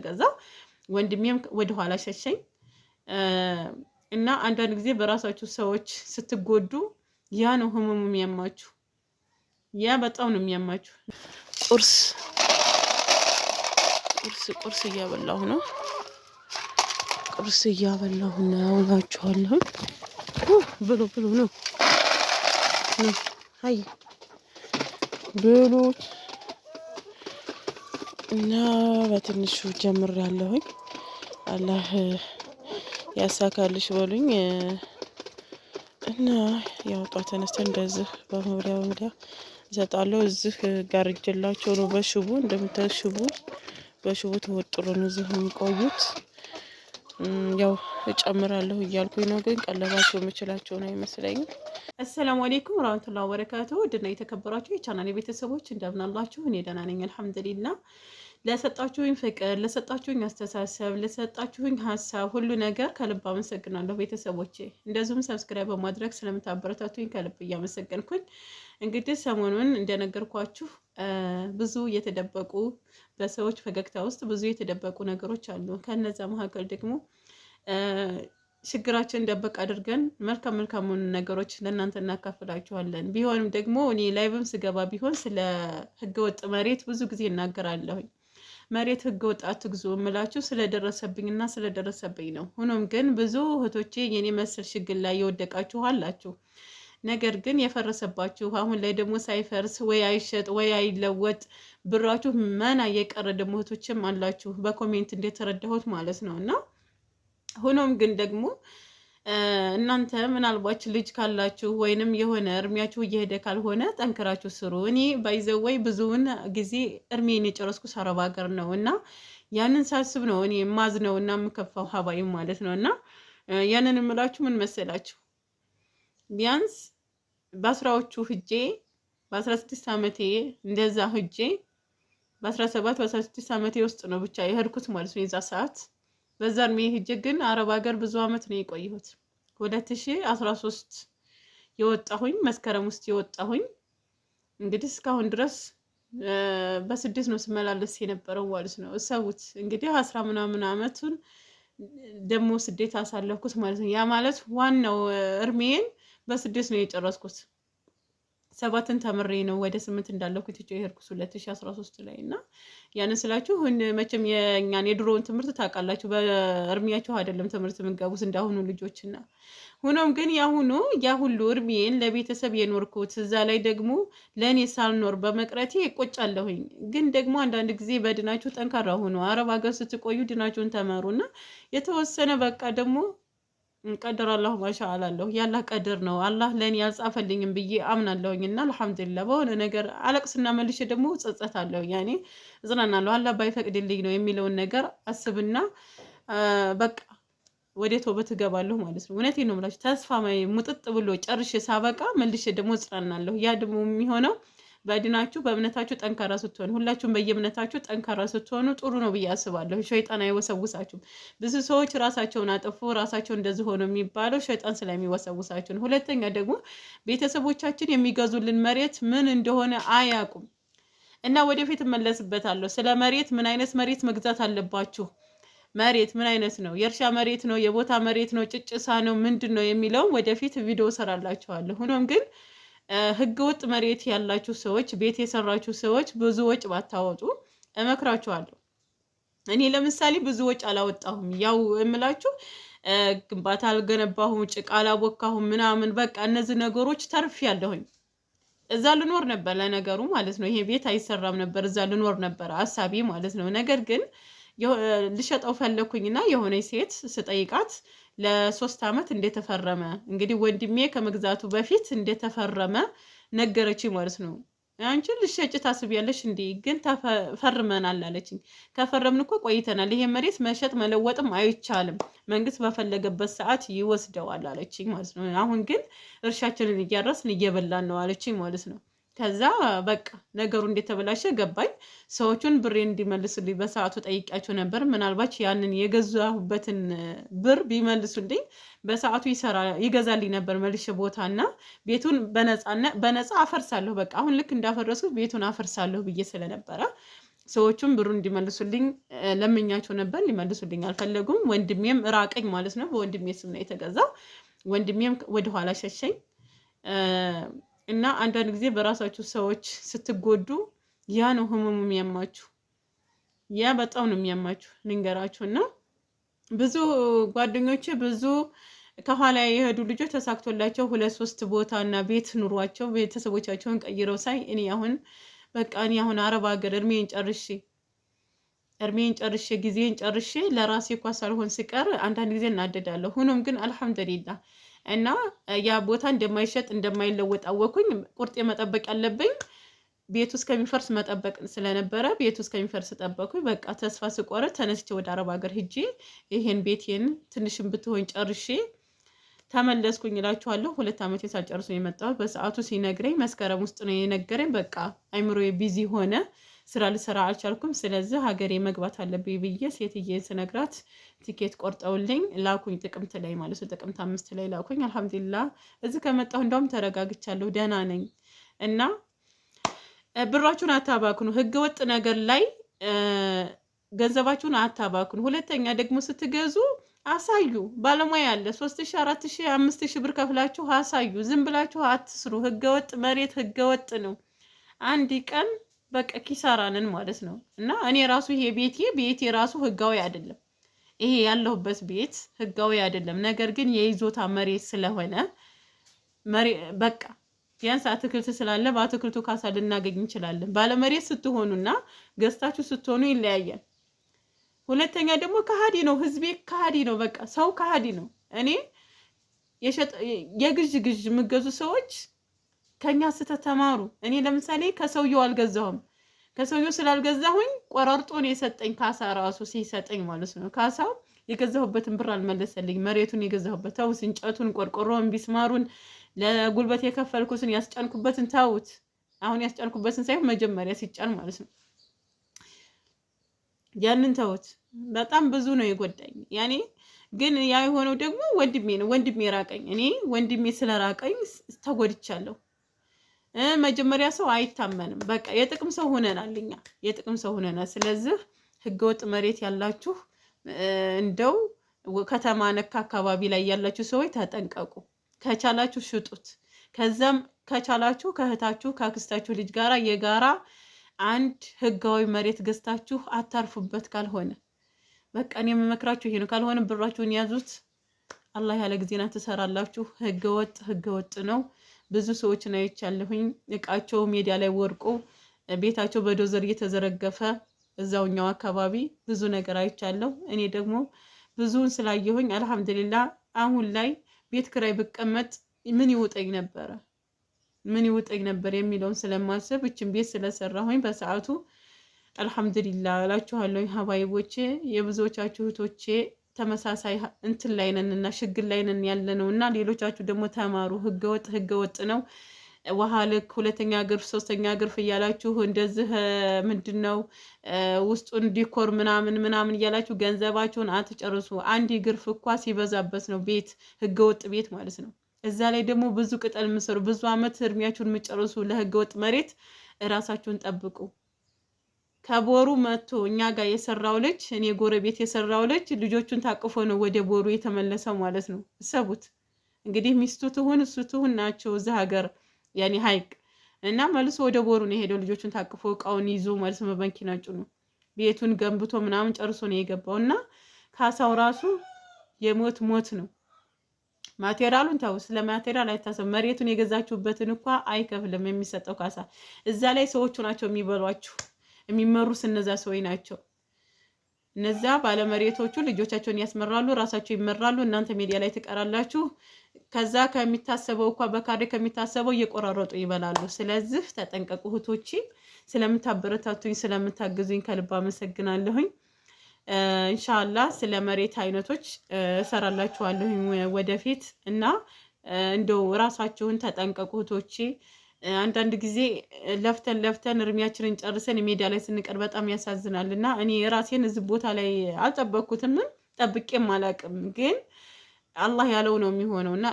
ተገዛው። ወንድሜም ወደ ኋላ ሸሸኝ እና አንዳንድ ጊዜ በራሳችሁ ሰዎች ስትጎዱ ያ ነው ህመሙ የሚያማችሁ። ያ በጣም ነው የሚያማችሁ። ቁርስ እያበላሁ ነው። ቁርስ እያበላሁ ነው እላችኋለሁ። ብሉ ነው አይ ብሉ እና በትንሹ ጀምሬያለሁኝ። አላህ ያሳካልሽ በሉኝ እና ያው ጧት ተነስተን እንደዚህ በመብሪያ እሰጣለሁ። እዚህ ጋርጀላቸው ነው በሽቦ እንደምታዩት ሽቦ በሽቦ ተወጥሮ ነው እዚህ የሚቆዩት። ያው እጨምራለሁ እያልኩኝ ነው፣ ግን ቀለባቸው የምችላቸው ነው አይመስለኝም። አሰላሙ አለይኩም ወራህመቱላሂ ወበረካቱሁ። ውድና የተከበራችሁ የቻናሌ ቤተሰቦች እንደምን አላችሁ? እኔ ደህና ነኝ አልሐምዱሊላህ። ለሰጣችሁኝ ፍቅር፣ ለሰጣችሁኝ አስተሳሰብ፣ ለሰጣችሁኝ ሀሳብ ሁሉ ነገር ከልብ አመሰግናለሁ ቤተሰቦቼ። እንደዚሁም ሰብስክራይብ በማድረግ ስለምታበረታቱኝ ከልብ እያመሰገንኩኝ እንግዲህ ሰሞኑን እንደነገርኳችሁ ብዙ የተደበቁ በሰዎች ፈገግታ ውስጥ ብዙ የተደበቁ ነገሮች አሉ። ከነዛ መካከል ደግሞ ችግራችን ደበቅ አድርገን መልካም መልካሙን ነገሮች ለእናንተ እናካፍላችኋለን። ቢሆንም ደግሞ እኔ ላይቭም ስገባ ቢሆን ስለ ህገወጥ መሬት ብዙ ጊዜ እናገራለሁኝ። መሬት ህገወጥ አትግዙ እምላችሁ ስለደረሰብኝና ስለደረሰብኝ ነው። ሆኖም ግን ብዙ እህቶቼ የኔ መሰል ችግር ላይ የወደቃችሁ አላችሁ። ነገር ግን የፈረሰባችሁ አሁን ላይ ደግሞ ሳይፈርስ ወይ አይሸጥ ወይ አይለወጥ ብራችሁ መና የቀረ ደግሞ እህቶችም አላችሁ፣ በኮሜንት እንደተረዳሁት ማለት ነው። እና ሆኖም ግን ደግሞ እናንተ ምናልባት ልጅ ካላችሁ ወይንም የሆነ እርሚያችሁ እየሄደ ካልሆነ ጠንክራችሁ ስሩ። እኔ ባይዘወይ ብዙውን ጊዜ እርሜን የጨረስኩ አረብ ሀገር ነው እና ያንን ሳስብ ነው እኔ ማዝነው እና የምከፋው ሀባይም ማለት ነው። እና ያንን የምላችሁ ምን መሰላችሁ፣ ቢያንስ በአስራዎቹ ህጄ በ16 ዓመቴ እንደዛ ህጄ በ17 በ16 ዓመቴ ውስጥ ነው ብቻ የሄድኩት ማለት ነው የዛ ሰዓት። በዛ እድሜ ህጄ ግን አረብ ሀገር ብዙ አመት ነው የቆየሁት። 2013 የወጣሁኝ መስከረም ውስጥ የወጣሁኝ እንግዲህ እስካሁን ድረስ በስደት ነው ስመላለስ የነበረው ማለት ነው። እሰቡት እንግዲህ 10 ምናምን አመቱን ደግሞ ስደት አሳለፍኩት ማለት ነው። ያ ማለት ዋናው እርሜን በስደት ነው የጨረስኩት። 7ን ተምሬ ነው ወደ 8 እንዳለኩ ትቼው የሄድኩት 2013 ላይ እና ያንን ስላችሁ መቼም የኛን የድሮውን ትምህርት ታውቃላችሁ። በእርሚያችሁ አይደለም ትምህርት የምንገቡት እንዳሁኑ ልጆችና። ሆኖም ግን ያ ሁሉ እርሜን ለቤተሰብ የኖርኩት እዛ ላይ ደግሞ ለእኔ ሳልኖር በመቅረቴ እቆጫለሁኝ። ግን ደግሞ አንዳንድ ጊዜ በድናችሁ ጠንካራ ሆኖ አረብ ሀገር ስትቆዩ ድናችሁን ተመሩና የተወሰነ በቃ ደግሞ ቀደር አላሁ ማሻአላ አለሁ ያላህ ቀደር ነው። አላህ ለኔ ያልጻፈልኝም ብዬ አምናለሁኝ እና አልሐምዱሊላህ በሆነ ነገር አለቅስና መልሼ ደግሞ ጸጸታለሁ። ያኔ እዝናናለሁ አላህ ባይፈቅድልኝ ነው የሚለውን ነገር አስብና በቃ ወደ ተውበት እገባለሁ ማለት ነው። እውነቴን ነው የምላችሁ። ተስፋ ሙጥጥ ብሎ ጨርሼ ሳበቃ መልሼ ደግሞ እጽናናለሁ። ያ ደግሞ የሚሆነው በድናችሁ በእምነታችሁ ጠንካራ ስትሆኑ፣ ሁላችሁም በየእምነታችሁ ጠንካራ ስትሆኑ ጥሩ ነው ብዬ አስባለሁ። ሸይጣን አይወሰውሳችሁም። ብዙ ሰዎች ራሳቸውን አጥፉ ራሳቸው እንደዚህ ሆኖ የሚባለው ሸይጣን ስለሚወሰውሳችሁ ነው። ሁለተኛ ደግሞ ቤተሰቦቻችን የሚገዙልን መሬት ምን እንደሆነ አያውቁም እና ወደፊት እመለስበታለሁ ስለ መሬት ምን አይነት መሬት መግዛት አለባችሁ፣ መሬት ምን አይነት ነው፣ የእርሻ መሬት ነው፣ የቦታ መሬት ነው፣ ጭጭሳ ነው፣ ምንድን ነው የሚለውን ወደፊት ቪዲዮ ሰራላችኋለሁ። ሆኖም ግን ህገወጥ መሬት ያላችሁ ሰዎች፣ ቤት የሰራችሁ ሰዎች ብዙ ወጭ ባታወጡ እመክራችኋለሁ። እኔ ለምሳሌ ብዙ ወጭ አላወጣሁም። ያው እምላችሁ ግንባታ አልገነባሁም፣ ጭቃ አላቦካሁም ምናምን በቃ እነዚህ ነገሮች ተርፍ ያለሁኝ እዛ ልኖር ነበር ለነገሩ ማለት ነው። ይሄ ቤት አይሰራም ነበር፣ እዛ ልኖር ነበር አሳቢ ማለት ነው። ነገር ግን ልሸጠው ፈለኩኝና የሆነ ሴት ስጠይቃት ለ3 አመት እንደተፈረመ እንግዲህ ወንድሜ ከመግዛቱ በፊት እንደተፈረመ ነገረችኝ ማለት ነው። አንቺ ልሸጭ ታስቢያለሽ እንዴ? ግን ተፈርመናል አለችኝ። ከፈረምን እኮ ቆይተናል። ይሄ መሬት መሸጥ መለወጥም አይቻልም፣ መንግስት በፈለገበት ሰዓት ይወስደዋል አለችኝ ማለት ነው። አሁን ግን እርሻችንን እያረስን እየበላን ነው አለችኝ ማለት ነው። ከዛ በቃ ነገሩ እንደተበላሸ ገባኝ። ሰዎቹን ብሬን እንዲመልሱልኝ በሰዓቱ ጠይቂያቸው ነበር። ምናልባት ያንን የገዛሁበትን ብር ቢመልሱልኝ በሰዓቱ ይገዛልኝ ነበር መልሼ ቦታና ቤቱን በነፃ አፈርሳለሁ። በቃ አሁን ልክ እንዳፈረሱ ቤቱን አፈርሳለሁ ብዬ ስለነበረ ሰዎቹም ብሩ እንዲመልሱልኝ ለምኛቸው ነበር። ሊመልሱልኝ አልፈለጉም። ወንድሜም ራቀኝ ማለት ነው። በወንድሜ ስም ነው የተገዛው። ወንድሜም ወደኋላ ሸሸኝ እና አንዳንድ ጊዜ በራሳችሁ ሰዎች ስትጎዱ ያ ነው ህመሙ የሚያማችሁ። ያ በጣም ነው የሚያማችሁ ልንገራችሁ። እና ብዙ ጓደኞቼ ብዙ ከኋላ የሄዱ ልጆች ተሳክቶላቸው 2-3 ቦታ እና ቤት ኑሯቸው ቤተሰቦቻቸውን ቀይረው ሳይ እኔ አሁን በቃ እኔ አሁን አረብ ሀገር እድሜን ጨርሼ ጊዜን ጨርሼ ለራሴ እንኳ ሳልሆን ስቀር አንዳንድ ጊዜ እናደዳለሁ። ሆኖም ግን አልሐምዱሊላህ እና ያ ቦታ እንደማይሸጥ እንደማይለወጥ አወኩኝ። ቁርጤ መጠበቅ ያለብኝ ቤቱ እስከሚፈርስ መጠበቅ ስለነበረ ቤቱ እስከሚፈርስ ጠበኩኝ። በቃ ተስፋ ስቆርጥ ተነስቼ ወደ አረብ ሀገር ሂጄ ይሄን ቤቴን ትንሽም ብትሆን ጨርሼ ተመለስኩኝ እላችኋለሁ። 2 ዓመት ሳልጨርሱ የመጣሁት በሰዓቱ ሲነግረኝ መስከረም ውስጥ ነው የነገረኝ። በቃ አይምሮዬ ቢዚ ሆነ፣ ስራ ልሰራ አልቻልኩም። ስለዚህ ሀገሬ መግባት አለብኝ ብዬ ሴትዬን ስነግራት ቲኬት ቆርጠውልኝ ላኩኝ። ጥቅምት ላይ ማለት ነው፣ ጥቅምት 5 ላይ ላኩኝ። አልሐምዱሊላህ እዚህ ከመጣሁ እንደውም ተረጋግቻለሁ፣ ደህና ነኝ። እና ብራችሁን አታባክኑ፣ ህገወጥ ነገር ላይ ገንዘባችሁን አታባክኑ። ሁለተኛ ደግሞ ስትገዙ አሳዩ። ባለሙያ አለ። 3000፣ 4000፣ 5000 ብር ከፍላችሁ አሳዩ። ዝም ብላችሁ አትስሩ። ህገወጥ መሬት ህገወጥ ነው። አንድ ቀን በቃ ኪሳራንን ማለት ነው። እና እኔ ራሱ ይሄ ቤቴ ራሱ ህጋዊ አይደለም። ይሄ ያለሁበት ቤት ህጋዊ አይደለም። ነገር ግን የይዞታ መሬት ስለሆነ በቃ ቢያንስ አትክልት ስላለ በአትክልቱ ካሳ ልናገኝ እንችላለን። ባለመሬት ስትሆኑና ገዝታችሁ ስትሆኑ ይለያያል። ሁለተኛ ደግሞ ከሃዲ ነው። ህዝቤ ከሃዲ ነው። በቃ ሰው ከሃዲ ነው። እኔ የግዥ የምገዙ ሰዎች ከኛ ስህተት ተማሩ። እኔ ለምሳሌ ከሰውየው አልገዛሁም። ከሰውየው ስላልገዛሁኝ ቆራርጦ ነው የሰጠኝ። ካሳ ራሱ ሲሰጠኝ ማለት ነው። ካሳው የገዛሁበትን ብር አልመለሰልኝ። መሬቱን የገዛሁበት ተውት። እንጨቱን፣ ቆርቆሮን፣ ቢስማሩን ለጉልበት የከፈልኩትን ያስጫንኩበትን ተውት። አሁን ያስጫንኩበትን ሳይሆን መጀመሪያ ሲጫን ማለት ነው። ያንን ተውት። በጣም ብዙ ነው የጎዳኝ። ያኔ ግን ያ የሆነው ደግሞ ወንድሜ ነው። ወንድሜ ራቀኝ። እኔ ወንድሜ ስለራቀኝ ተጎድቻለሁ። መጀመሪያ ሰው አይታመንም። በቃ የጥቅም ሰው ሆነናል። እኛ የጥቅም ሰው ሆነናል። ስለዚህ ህገወጥ መሬት ያላችሁ እንደው ከተማ ነክ አካባቢ ላይ ያላችሁ ሰዎች ተጠንቀቁ። ከቻላችሁ ሽጡት። ከዛም ከቻላችሁ ከእህታችሁ ከአክስታችሁ ልጅ ጋራ የጋራ አንድ ህጋዊ መሬት ገዝታችሁ አታርፉበት። ካልሆነ በቃ እኔ የምመክራችሁ ይሄ ነው። ካልሆነ ብራችሁን ያዙት። አላህ ያለ ጊዜና ትሰራላችሁ። ህገወጥ ነው። ብዙ ሰዎችን አይቻለሁኝ። እቃቸው ሜዲያ ላይ ወርቆ ቤታቸው በዶዘር እየተዘረገፈ እዛውኛው አካባቢ ብዙ ነገር አይቻለሁ። እኔ ደግሞ ብዙውን ስላየሁኝ አልሐምዱሊላህ አሁን ላይ ቤት ክራይ ብቀመጥ ምን ይውጠኝ ነበር የሚለውን ስለማስብ እችን ቤት ስለሰራሁኝ በሰዓቱ አልሐምዱሊላህ እላችኋለሁ። ሀባይቦቼ የብዙዎቻችሁ እህቶቼ ተመሳሳይ እንትን ላይ ነንና ችግር ላይ ነን ያለነው እና ሌሎቻችሁ ደግሞ ተማሩ። ህገወጥ ነው። ውሃ ልክ 2ኛ ግርፍ 3ኛ ግርፍ እያላችሁ እንደዚህ ምንድነው ውስጡን ዲኮር ምናምን እያላችሁ ገንዘባችሁን አትጨርሱ። አንድ ግርፍ እንኳ ሲበዛበት ነው ቤት ህገወጥ ቤት ማለት ነው። እዛ ላይ ደግሞ ብዙ ቅጠል ምሰሩ ብዙ አመት እድሜያችሁን የምጨርሱ ለህገወጥ መሬት እራሳችሁን ጠብቁ። ከቦሩ መጥቶ እኛ ጋር የሰራው ልጅ እኔ ጎረቤት የሰራው ልጅ ልጆቹን ታቅፎ ነው ወደ ቦሩ የተመለሰው ማለት ነው። እሰቡት እንግዲህ ሚስቱ ትሁን እሱ ትሁን ናቸው እዛ ሀገር ያኔ ሀይቅ እና መልሶ ወደ ቦሩ ነው የሄደው። ልጆቹን ታቅፎ እቃውን ይዞ መልሶ በመኪና ጭኖ ቤቱን ገንብቶ ምናምን ጨርሶ ነው የገባው። እና ካሳው ራሱ ሞት ነው። ማቴሪያሉን ታው ስለ ማቴሪያል አይታሰብ። መሬቱን የገዛችሁበትን እንኳ አይከፍልም የሚሰጠው ካሳ። እዛ ላይ ሰዎቹ ናቸው የሚበሏችሁ። የሚመሩስ እነዛ ሰዎች ናቸው። እነዛ ባለመሬቶቹ ልጆቻቸውን ያስመራሉ፣ ራሳቸው ይመራሉ። እናንተ ሚዲያ ላይ ትቀራላችሁ። ከዛ ከሚታሰበው እንኳ በካሬ ከሚታሰበው እየቆራረጡ ይበላሉ። ስለዚህ ተጠንቀቁ እህቶቼ። ስለምታበረታቱኝ ስለምታግዙኝ ከልብ አመሰግናለሁኝ። ኢንሻአላህ ስለ መሬት አይነቶች እሰራላችኋለሁኝ ወደፊት እና እንደው ራሳችሁን ተጠንቀቁ እህቶቼ። አንዳንድ ጊዜ ለፍተን እርሚያችንን ጨርሰን ሜዲያ ላይ ስንቀር በጣም ያሳዝናል። እና እኔ ራሴን እዚህ ቦታ ላይ አልጠበቅኩትም፣ ጠብቄም አላቅም። ግን አላህ ያለው ነው የሚሆነው እና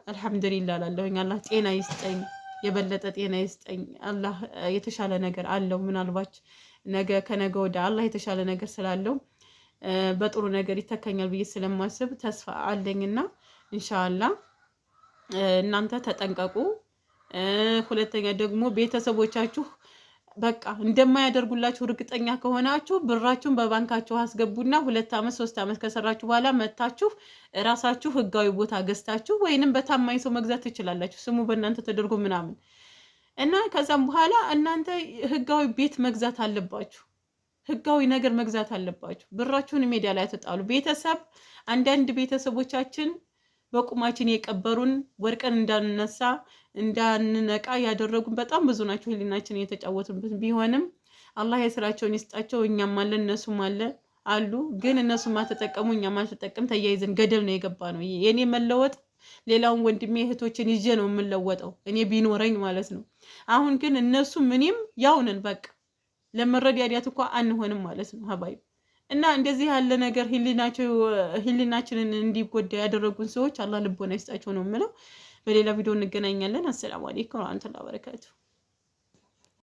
አልሐምዱሊላህ እላለሁኝ። አላህ ጤና ይስጠኝ፣ የበለጠ ጤና ይስጠኝ። አላህ የተሻለ ነገር አለው ምናልባት ነገ ከነገ ወደ አላህ የተሻለ ነገር ስላለው በጥሩ ነገር ይተካኛል ብዬ ስለማስብ ተስፋ አለኝና ኢንሻአላህ እናንተ ተጠንቀቁ። ሁለተኛ ደግሞ ቤተሰቦቻችሁ በቃ እንደማያደርጉላችሁ እርግጠኛ ከሆናችሁ ብራችሁን በባንካችሁ አስገቡና 2 ዓመት 3 ዓመት ከሰራችሁ በኋላ መታችሁ ራሳችሁ ህጋዊ ቦታ ገዝታችሁ ወይንም በታማኝ ሰው መግዛት ትችላላችሁ። ስሙ በእናንተ ተደርጎ ምናምን እና ከዛም በኋላ እናንተ ህጋዊ ቤት መግዛት አለባችሁ። ህጋዊ ነገር መግዛት አለባችሁ። ብራችሁን ሜዳ ላይ አትጣሉ። ቤተሰብ አንዳንድ ቤተሰቦቻችን በቁማችን የቀበሩን ወርቀን እንዳንነሳ እንዳንነቃ ያደረጉን በጣም ብዙ ናቸው። ህሊናችን የተጫወቱበት ቢሆንም አላህ የስራቸውን ይስጣቸው። እኛም አለ እነሱም አሉ። ግን እነሱም አልተጠቀሙ እኛም አልተጠቀም ተያይዘን ገደል ነው የገባ ነው። የኔ መለወጥ ሌላውን ወንድሜ እህቶችን ይዤ ነው የምለወጠው እኔ ቢኖረኝ ማለት ነው። አሁን ግን እነሱ ምንም ያው ነን በቃ ለመረዳዳት እንኳን አንሆንም ማለት ነው ሀባይ እና እንደዚህ ያለ ነገር ህሊናችንን እንዲጎዳ ያደረጉን ሰዎች አላህ ልቦና ይስጣቸው ነው የምለው። በሌላ ቪዲዮ እንገናኛለን። አሰላሙ አለይኩም ወራህመቱላሂ ወበረካቱ።